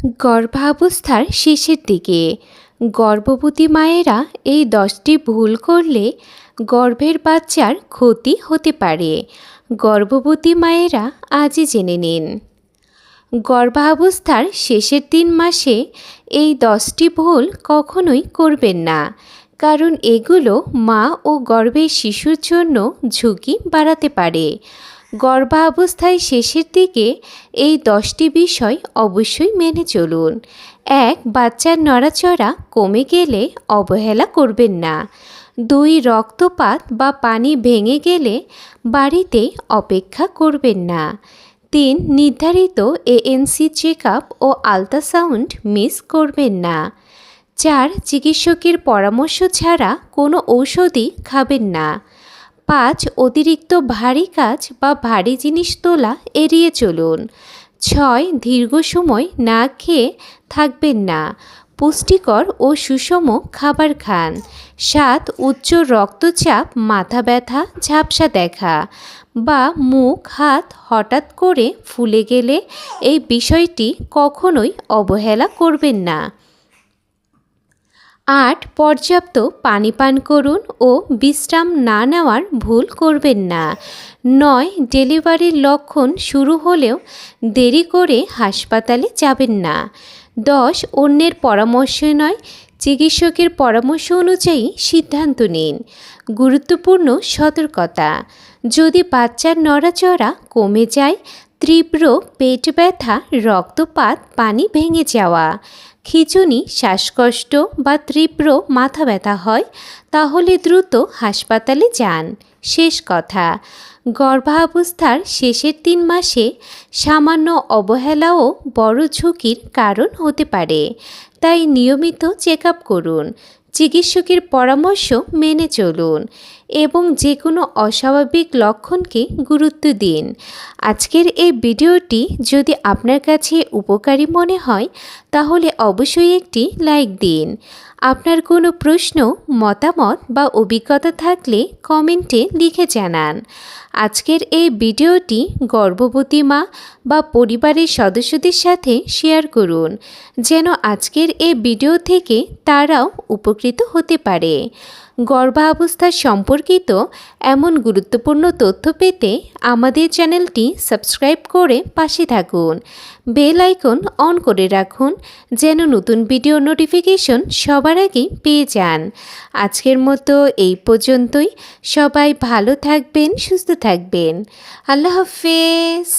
গর্ভাবস্থার শেষের দিকে গর্ভবতী মায়েরা এই 10টি ভুল করলে গর্ভের বাচ্চার ক্ষতি হতে পারে। গর্ভবতী মায়েরা আজই জেনে নিন। গর্ভাবস্থার শেষের 3 মাসে এই 10টি ভুল কখনোই করবেন না, কারণ এগুলো মা ও গর্ভের শিশুর জন্য ঝুঁকি বাড়াতে পারে। গর্ভাবস্থায় শেষের দিকে এই 10টি বিষয় অবশ্যই মেনে চলুন। 1. বাচ্চার নড়াচড়া কমে গেলে অবহেলা করবেন না। 2. রক্তপাত বা পানি ভেঙে গেলে বাড়িতে অপেক্ষা করবেন না। 3. নির্ধারিত এএনসি চেকআপ ও আল্ট্রাসাউন্ড মিস করবেন না। 4. চিকিৎসকের পরামর্শ ছাড়া কোনো ঔষধই খাবেন না। 5. অতিরিক্ত ভারী কাজ বা ভারী জিনিস তোলা এড়িয়ে চলুন। 6. দীর্ঘ সময় না খেয়ে থাকবেন না। পুষ্টিকর ও সুষম খাবার খান। 7. উচ্চ রক্তচাপ, মাথা ব্যথা, ঝাপসা দেখা বা মুখ হাত হঠাৎ করে ফুলে গেলে এই বিষয়টি কখনোই অবহেলা করবেন না। 8. পর্যাপ্ত পানি পান করুন ও বিশ্রাম না নেওয়ার ভুল করবেন না। 9. ডেলিভারির লক্ষণ শুরু হলেও দেরি করে হাসপাতালে যাবেন না। 10. অন্যের পরামর্শ নয়, চিকিৎসকের পরামর্শ অনুযায়ী সিদ্ধান্ত নিন। গুরুত্বপূর্ণ সতর্কতা: যদি বাচ্চার নড়াচড়া কমে যায়, তীব্র পেট ব্যথা, রক্তপাত, পানি ভেঙে যাওয়া, খিঁচুনি, শ্বাসকষ্ট বা তীব্র মাথা ব্যথা হয়, তাহলে দ্রুত হাসপাতালে যান। শেষ কথা: গর্ভাবস্থার শেষের 3 মাসে সামান্য অবহেলাও বড় ঝুঁকির কারণ হতে পারে। তাই নিয়মিত চেকআপ করুন, চিকিৎসকের পরামর্শ মেনে চলুন এবং যে কোনো অস্বাভাবিক লক্ষণকে গুরুত্ব দিন। আজকের এই ভিডিওটি যদি আপনার কাছে উপকারী মনে হয় তাহলে অবশ্যই একটি লাইক দিন। আপনার কোনো প্রশ্ন, মতামত বা অভিজ্ঞতা থাকলে কমেন্টে লিখে জানান। আজকের এই ভিডিওটি গর্ভবতী মা বা পরিবারের সদস্যদের সাথে শেয়ার করুন, যেন আজকের এই ভিডিও থেকে তারাও উপকৃত হতে পারে। গর্ভাবস্থা সম্পর্কিত এমন গুরুত্বপূর্ণ তথ্য পেতে আমাদের চ্যানেলটি সাবস্ক্রাইব করে পাশে থাকুন। বেল আইকন অন করে রাখুন, যেন নতুন ভিডিও নোটিফিকেশন সবার আগে পেয়ে যান। আজকের মতো এই পর্যন্তই। সবাই ভালো থাকবেন, সুস্থ থাকবেন। আল্লাহ হাফেজ।